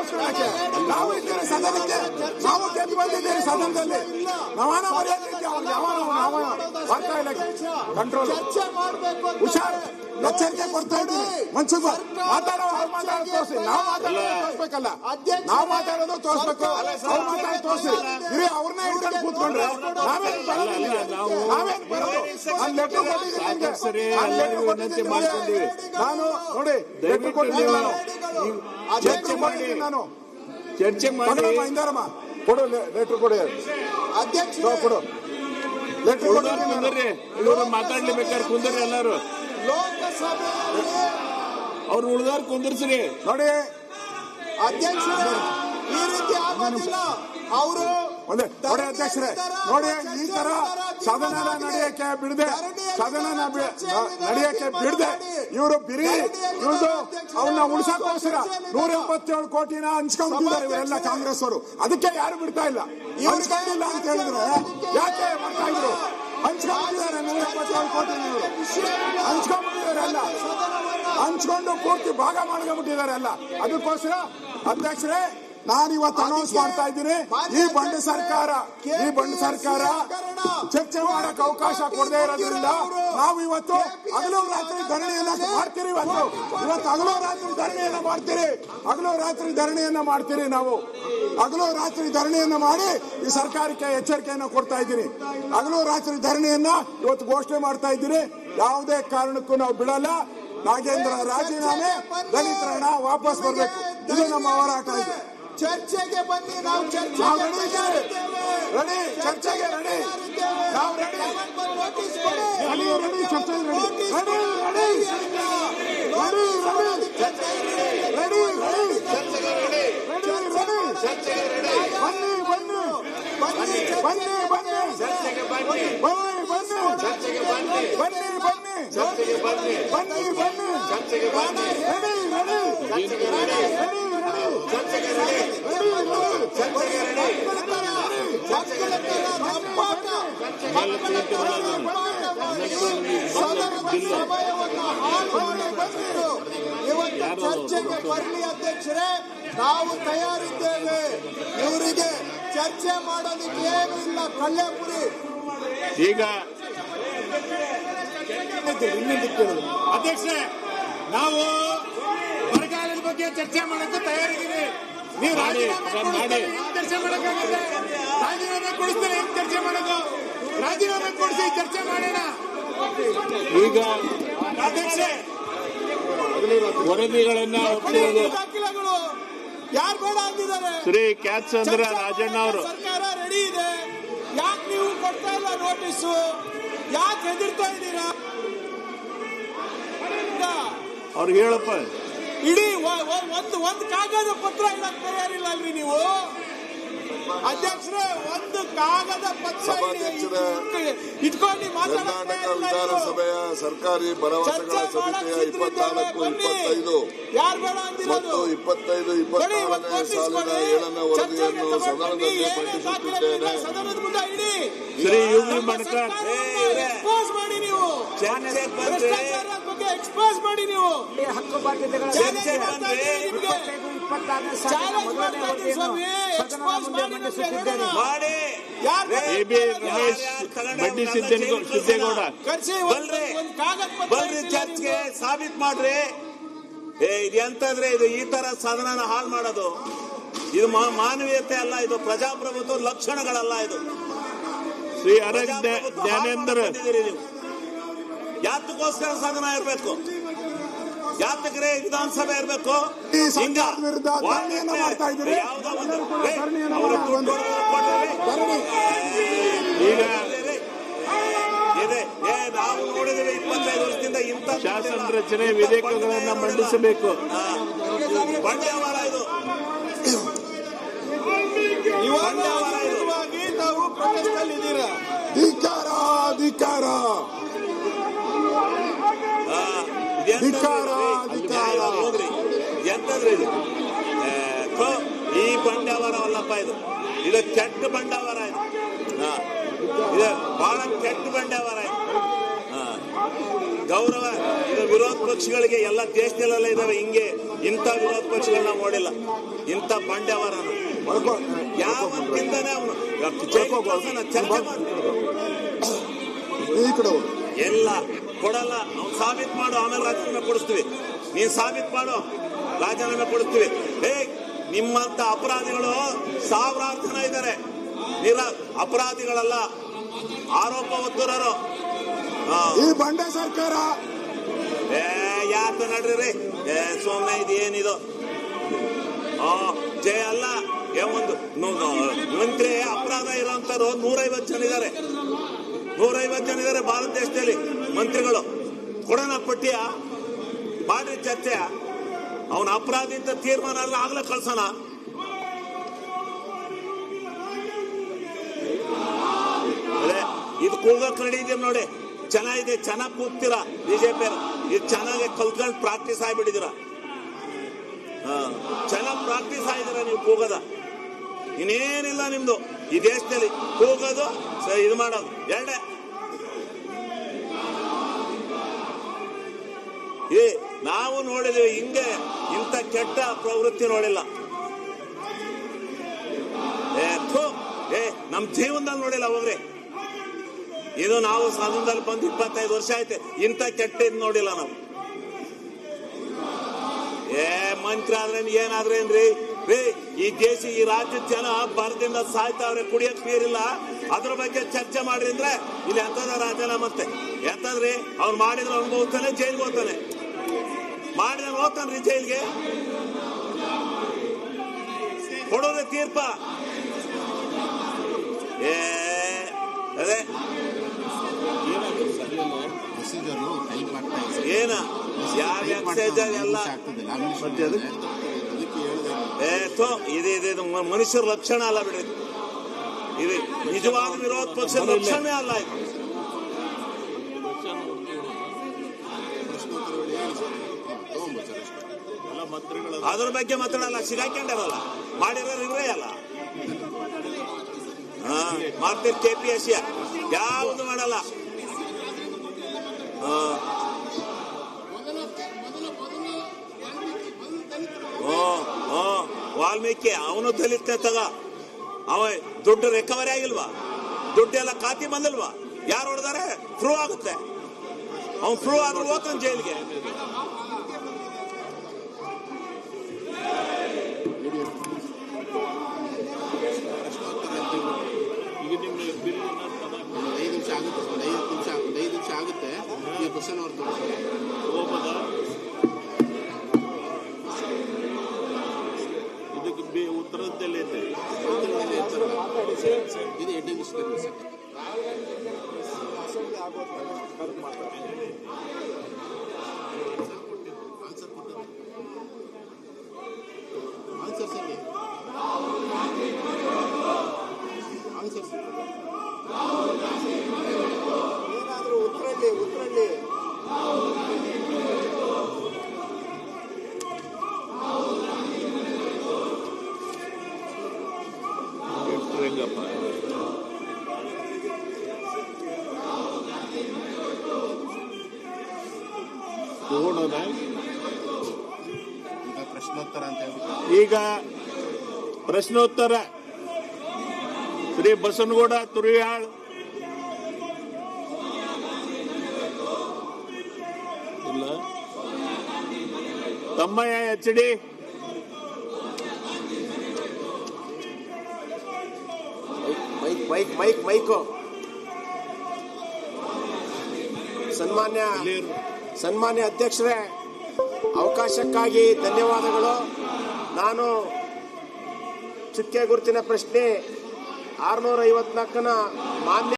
ತೋರಿಸ್ಕೊಳ್ಳಕ್ಕೆ ನಾವು ಇದ್ದೀರಿ ಸದನಕ್ಕೆ, ನಾವು ಗೆದ್ದು ಬಂದಿದ್ದೀರಿ ಸದನದಲ್ಲಿ. ನಾವಾನ ಮರ್ಯಾದೆ ಯಾವ ವಾರ್ತಾ ಇಲಾಖೆ ಕಂಟ್ರೋಲ್ ಹುಷಾರ್ ಎಚ್ಚರಿಕೆ ಕೊಡ್ತಾ ಇದ್ದೀವಿ. ಮನ್ಸುಖ ಮಾತಾಡೋದು ತೋರಿಸಿ, ನಾವು ಮಾತಾಡೋದು ತೋರಿಸ್ಬೇಕಲ್ಲ, ನಾವು ಮಾತಾಡೋದು ತೋರಿಸ್ಬೇಕು, ಅವ್ರು ಮಾತಾಡೋದು ತೋರಿಸಿ. ಇರಿ ಅವ್ರನ್ನೇ ಹಿಡ್ಕೊಂಡು ಕೂತ್ಕೊಂಡ್ರೆ ನಾವೇನು ಬರೋದು? ನಾನು ಲೆಟರ್ ಕೊಟ್ಟಿದ್ದೀನಿ, ನಾನು ನೋಡಿ ಲೆಟರ್ ಕೊಟ್ಟಿದ್ದೀನಿ, ಚರ್ಚೆ ಮಾಡಿದ್ದೀನಿ ನಾನು. ಚರ್ಚೆ ಮಾಡಿ ಇಂದಾರಮ್ಮ ಕೊಡು ಲೆಟರ್ ಕೊಡಿ, ಅಧ್ಯಕ್ಷ ಕೊಡು ಲೆಟರ್ ಕೊಡಿ. ಇವರು ಮಾತಾಡ್ಲೇಬೇಕಾದ್ರೆ ಕುಂದ್ರಿ ಎಲ್ಲಾರು, ಲೋಕಸಭೆ ಅವ್ರು ಉಳಿದವ್ರು ಕುಂದಿರ್ಸ್ರಿ. ನೋಡಿ ಅಧ್ಯಕ್ಷ ಈ ರೀತಿ ಆಗೋದಿಲ್ಲ. ಅವರು ನೋಡಿ ಅಧ್ಯಕ್ಷರೇ, ನೋಡಿ ಈ ತರ ಸದನ ನಡೆಯಕ್ಕೆ ಬಿಡದೆ ಇವರು ಬಿರಿ ಇವ್ರದ್ದು ಅವನ್ನ ಉಳಿಸಕ್ಕೋಸ್ಕರ 177 ಕೋಟಿನ ಹಂಚ್ಕೊಂಡಿದ್ದಾರೆ ಇವರೆಲ್ಲ ಕಾಂಗ್ರೆಸ್ ಅವರು. ಅದಕ್ಕೆ ಯಾರು ಬಿಡ್ತಾ ಇಲ್ಲ. ಹಂಚ್ಕೊಂಡಿಲ್ಲ ಅಂತ ಹೇಳಿದ್ರೆ ಯಾಕೆ ಮಾಡ್ತಾ ಇದ್ರು? ಹಂಚ್ಕೊಂಡಿದ್ದಾರೆ 177 ಕೋಟಿ ಹಂಚ್ಕೊಂಡ್ಬಿಟ್ಟಿದ್ದಾರೆ ಅಲ್ಲ, ಹಂಚ್ಕೊಂಡು ಪೂರ್ತಿ ಭಾಗ ಮಾಡ್ಕೊಂಡ್ಬಿಟ್ಟಿದ್ದಾರೆ ಅಲ್ಲ. ಅದಕ್ಕೋಸ್ಕರ ಅಧ್ಯಕ್ಷರೇ ನಾನು ಇವತ್ತು ಅನೌನ್ಸ್ ಮಾಡ್ತಾ ಇದ್ದೀನಿ, ಈ ಬಂಡ ಸರ್ಕಾರ ಚರ್ಚೆ ಮಾಡಕ್ ಅವಕಾಶ ಕೊಡದೇ ಇರೋದ್ರಿಂದ ನಾವು ಇವತ್ತು ಹಗಲು ರಾತ್ರಿ ಧರಣಿಯನ್ನ ಮಾಡ್ತೀರಿ. ಇವತ್ತು ಹಗಲು ರಾತ್ರಿ ಧರಣಿಯನ್ನ ಮಾಡ್ತೀರಿ. ನಾವು ಹಗಲು ರಾತ್ರಿ ಧರಣಿಯನ್ನ ಮಾಡಿ ಈ ಸರ್ಕಾರಕ್ಕೆ ಎಚ್ಚರಿಕೆಯನ್ನ ಕೊಡ್ತಾ ಇದ್ದೀನಿ. ಹಗಲು ರಾತ್ರಿ ಧರಣಿಯನ್ನ ಇವತ್ತು ಘೋಷಣೆ ಮಾಡ್ತಾ ಇದ್ದೀನಿ. ಯಾವುದೇ ಕಾರಣಕ್ಕೂ ನಾವು ಬಿಡಲ್ಲ. ನಾಗೇಂದ್ರ ರಾಜೀನಾಮೆ, ದಲಿತರ ಹಣ ವಾಪಸ್ ಬರಬೇಕು, ಇದು ನಮ್ಮ ಹೋರಾಟ ಇದೆ. ಚರ್ಚೆಗೆ ಬನ್ನಿ, ನಾವು ಚರ್ಚೆಗೆ ರೆಡಿ, ಚರ್ಚೆಗೆ ರೆಡಿ, ನಾವು ರೆಡಿ, ನೋಟಿಸ್ ಕೊಡಿ, ರೆಡಿ, ಚರ್ಚೆಗೆ ರೆಡಿ, ಇವತ್ತು ಚರ್ಚೆಗೆ ಬರಲಿ ಅಧ್ಯಕ್ಷರೇ, ನಾವು ತಯಾರಿದ್ದೇವೆ. ಇವರಿಗೆ ಚರ್ಚೆ ಮಾಡೋದಕ್ಕೆ ಏನು ಇಲ್ಲ. ಕಲ್ಯಾಪುರಿ ಈಗ ಅಧ್ಯಕ್ಷರೇ, ನಾವು ಬರಗಾಲದ ಬಗ್ಗೆ ಚರ್ಚೆ ಮಾಡಕ್ಕೆ ತಯಾರಿದ್ದೀವಿ. ನೀವು ರಾಜೀನಾಮೆ ಚರ್ಚೆ ಮಾಡಕ್ಕಾಗತ್ತೆ, ರಾಜೀನಾಮೆ ಕೊಡಿಸ್ತಾರೆ ಚರ್ಚೆ ಮಾಡೋದು, ರಾಜೀನಾಮೆ ಕೊಡಿಸಿ ಚರ್ಚೆ ಮಾಡೋಣ. ಈಗ ಅಧ್ಯಕ್ಷೆ ವರದಿಗಳನ್ನ ದಾಖಲೆಗಳು ಯಾರು ಬೇಡ ಅಂದಿದ್ದಾರೆ? ಶ್ರೀ ಕ್ಯಾತ್ಸಂದ್ರ ರಾಜಣ್ಣ ಅವರು ಸರ್ಕಾರ ರೆಡಿ ಇದೆ, ಯಾಕೆ ನೀವು ಕೊಡ್ತಾ ಇಲ್ಲ ನೋಟಿಸು? ಯಾಕೆ ಹೆದರ್ತಾ ಇದ್ದೀರಾ? ಅವ್ರಿಗೆ ಹೇಳಪ್ಪ, ಇಡೀ ಒಂದು ಕಾಗದ ಪತ್ರ ಇಡಕ್ ತಯಾರಿಲ್ಲ ಅಲ್ರಿ ನೀವು ಅಧ್ಯಕ್ಷರೇ? ಒಂದು ಕಾಗದ ಪತ್ರ ಇಟ್ಕೊಂಡು ಕರ್ನಾಟಕ ವಿಧಾನಸಭೆಯ ಸರ್ಕಾರಿ ಭರವಸೆಗಳ ಸಮಿತಿಯ 24, 25 ಮತ್ತು 25, 26ನೇ ಸಾಲಿನ 7ನೇ ವರದಿಯನ್ನು ಸದನದಲ್ಲಿ ಮಂಡಿಸುತ್ತಿದ್ದೇನೆ. ಶ್ರೀ ಯುವಿ ಮಣಕಾರ್ ಎಕ್ಸ್ಪೋಸ್ ಮಾಡಿ, ನೀವು ಭ್ರಷ್ಟಾಚಾರದ ಬಗ್ಗೆ ಎಕ್ಸ್ಪೋಸ್ ಮಾಡಿ. ನೀವು ಹಕ್ಕು ಬಾಧ್ಯತೆಗಳ ರಮೇಶ್ ಬಂಡಿ ಸಿದ್ದೇಗೌಡ ಬಲ್ರಿ ಚರ್ಚ್ಗೆ ಸಾಬೀತ್ ಮಾಡ್ರಿ. ಇದು ಎಂತಂದ್ರೆ ಇದು ಈ ತರ ಸದನ ಹಾಳು ಮಾಡೋದು, ಇದು ಮಾನವೀಯತೆ ಅಲ್ಲ, ಇದು ಪ್ರಜಾಪ್ರಭುತ್ವ ಲಕ್ಷಣಗಳಲ್ಲ. ಇದು ಶ್ರೀ ಜ್ಞಾನೇಂದ್ರ ಯಾತಕ್ಕೋಸ್ಕರ ಸದನ ಇರಬೇಕು? ಯಾತಕ್ರೆ ವಿಧಾನಸಭೆ ಇರಬೇಕು? ನಾವು ನೋಡಿದ್ರೆ 25 ವರ್ಷದಿಂದ ಇಂಥ ಶಾಸನ ರಚನೆ ವಿಧೇಯಕಗಳನ್ನ ಮಂಡಿಸಬೇಕು. ಬಂಡವಾಳ ಇದು, ಬಂಡವಾಳವಾಗಿ ನಾವು ಪ್ರೊಟೆಸ್ಟ್ನಲ್ಲಿದ್ದೀರಾ? ಧಿಕ್ಕಾರ ಹೋಗ್ರಿ. ಎಂತಂದ್ರೆ ಇದು ಈ ಬಂಡವಾಳವಲ್ಲಪ್ಪ, ಇದು ಕೆಟ್ಟ ಬಂಡವಾಳ. ಇದು ಬಹಳ ಕೆಟ್ಟ ಬಂಡವಾಳ. ಗೌರವ ಇದು ವಿರೋಧ ಪಕ್ಷಗಳಿಗೆ ಎಲ್ಲ ದೇಶದಲ್ಲೆಲ್ಲ ಇದಾವೆ ಹಿಂಗೆ ಇಂಥ ವಿರೋಧ ಪಕ್ಷಗಳನ್ನ ನೋಡಿಲ್ಲ, ಇಂಥ ಬಂಡ್ಯವರನ ಯಾವತ್ತಿಂದಾನೆ ಅವನು ಚರ್ಚೆ ಮಾಡಿ ಎಲ್ಲ ಕೊಡಲ್ಲ. ಅವ್ನು ಸಾಬೀತು ಮಾಡು, ಆಮೇಲೆ ರಾಜೀನಾಮೆ ಕೊಡಿಸ್ತೀವಿ. ನೀನ್ ಸಾಬೀತು ಮಾಡು, ರಾಜೀನಾಮೆ ಕೊಡಿಸ್ತೀವಿ. ನಿಮ್ಮಂತ ಅಪರಾಧಿಗಳು ಸಾವಿರಾರು ಜನ ಇದ್ದಾರೆ. ಅಪರಾಧಿಗಳಲ್ಲ, ಆರೋಪ ಹೊತ್ತುರರು. ಈ ಬಂಡ ಸರ್ಕಾರ ಯಾತ ನಡ್ರಿ ಸೋಮನೆ ಇದು ಏನಿದು ಜಯ ಅಲ್ಲ. ಒಂದು ಮಂತ್ರಿ ಅಪರಾಧ ಇರೋಂಥವ್ರು 150 ಜನ ಇದ್ದಾರೆ. 150 ಜನ ಇದ್ದಾರೆ ಭಾರತ ದೇಶದಲ್ಲಿ ಮಂತ್ರಿಗಳು. ಕೊಡೋಣ ಪಟ್ಟಿಯ ಮಾಡ್ರಿ ಚರ್ಚೆ. ಅವನ ಅಪರಾಧಿ ಅಂತ ತೀರ್ಮಾನ ಆದ್ರೆ ಆಗ್ಲೇ ಕಳ್ಸೋಣ. ಇದು ಕೂಗಕ್ ರೆಡಿ ಇದೀವಿ ನೋಡಿ, ಚೆನ್ನಾಗಿದೆ, ಚೆನ್ನಾಗಿ ಕೂಗ್ತೀರಾ ಬಿಜೆಪಿ. ಇದು ಚೆನ್ನಾಗಿ ಕಲ್ತ್ಕೊಂಡು ಪ್ರಾಕ್ಟೀಸ್ ಆಗಿಬಿಟ್ಟಿದ್ದೀರಾ. ಚೆನ್ನಾಗಿ ಪ್ರಾಕ್ಟೀಸ್ ಆಗಿದ್ದೀರಾ ನೀವು ಕೂಗದ. ಇನ್ನೇನಿಲ್ಲ ನಿಮ್ದು ಈ ದೇಶದಲ್ಲಿ, ಕೂಗೋದು ಇದು ಮಾಡೋದು ಎರಡೇ. ನಾವು ನೋಡಿದ್ವಿ ಹಿಂಗೆ, ಇಂಥ ಕೆಟ್ಟ ಪ್ರವೃತ್ತಿ ನೋಡಿಲ್ಲ. ನಮ್ ಜೀವನದಲ್ಲಿ ನೋಡಿಲ್ಲ ಹೋಗ್ರಿ. ಇದು ನಾವು ಸದನದಲ್ಲಿ ಬಂದು 25 ವರ್ಷ ಆಯ್ತು, ಇಂಥ ಕೆಟ್ಟ ಇದು ನೋಡಿಲ್ಲ ನಾವು. ಮಂತ್ರಿ ಆದ್ರೇನ್ ಏನಾದ್ರೇನ್ರಿ ಈ ದೇಶ, ಈ ರಾಜ್ಯದ ಜನ ಬರದಿಂದ ಸಾಯ್ತಾವ್ರೆ, ಕುಡಿಯಕ್ ನೀರಿಲ್ಲ. ಅದ್ರ ಬಗ್ಗೆ ಚರ್ಚೆ ಮಾಡ್ರಿ ಅಂದ್ರೆ ಇಲ್ಲಿ ಎಂತದ ರಾಜೀನಾಮೆ ಮತ್ತೆ ಎಂತದ್ರಿ? ಅವ್ನು ಮಾಡಿದ್ರೆ ಅನುಭವಿಸ್ತಾನೆ, ಜೈಲ್ಗೆ ಹೋಗ್ತಾನೆ. ಮಾಡಿದ್ರೆ ಹೋಗ್ತಾನ್ರಿ ಜೈಲ್ಗೆ. ಕೊಡೋದೇ ತೀರ್ಪ. ಅದೇ ಏನ ಯಾವ ಎಕ್ಸೈಜರ್ ಎಲ್ಲ ಇದು ಮನುಷ್ಯರ ಲಕ್ಷಣ ಅಲ್ಲ ಬಿಡ್ರಿ. ಇದು ನಿಜವಾದ ವಿರೋಧ ಪಕ್ಷದ ಲಕ್ಷಣ ಅಲ್ಲ. ಅದ್ರ ಬಗ್ಗೆ ಮಾತಾಡಲ್ಲ, ಸಿಗಾಕೊಂಡಾರಲ್ಲ, ಮಾಡಿರೋರು ಇವ್ರೇ ಅಲ್ಲ. ಮಾಡ್ತೀರಿ KPSC ಯಾವುದು ಮಾಡಲ್ಲ. ವಾಲ್ಮೀಕಿ ಅವನು ದಲಿತ ತಗ, ಅವ ದುಡ್ಡು ರಿಕವರಿ ಆಗಿಲ್ವಾ? ದುಡ್ಡೆಲ್ಲ ಖಾತೆ ಬಂದಿಲ್ವಾ? ಯಾರು ಹೊಡೆದಾರೆ? ಪ್ರೂವ್ ಆಗುತ್ತೆ. ಅವ್ನು ಪ್ರೂವ್ ಆದ್ರೂ ಹೋಗ್ತಾನೆ ಜೈಲಿಗೆ. ಈಗ ನಿಮ್ಮ ಬಿಲ್ 5 ನಿಮಿಷ ಆಗುತ್ತೆ. ಈ ಕ್ವಶನ್ ಅವ್ರು ತೋರಿಸ್ತಾರೆ. ಹೋಗೋದಾ? ಇದಕ್ಕೆ ಉತ್ತರದಲ್ಲಿ ಇದೆ. ಇದು ಹೆಡ್ಡಿಂಗ್ ಇಷ್ಟೇ ಸರ್. ಆನ್ಸರ್ ಸರ್, ಏನಾದ್ರೂ ಉತ್ತರಳ್ಳಿ ಹೆಂಗಪ್ಪ ತಗೊಂಡೋದ? ಈಗ ಪ್ರಶ್ನೋತ್ತರ ಅಂತ ಹೇಳ್ಬಿಟ್ಟು ಈಗ ಪ್ರಶ್ನೋತ್ತರ ಶ್ರೀ ಬಸನಗೌಡ ತುರಿಯಾಳ್. ಇಲ್ಲ ತಮ್ಮಯ್ಯ HD. ಮೈಕು. ಸನ್ಮಾನ್ಯ ಅಧ್ಯಕ್ಷರೇ, ಅವಕಾಶಕ್ಕಾಗಿ ಧನ್ಯವಾದಗಳು. ನಾನು ಚುಕ್ಕೆ ಗುರುತಿನ ಪ್ರಶ್ನೆ 654ನ ಮಾನ್ಯ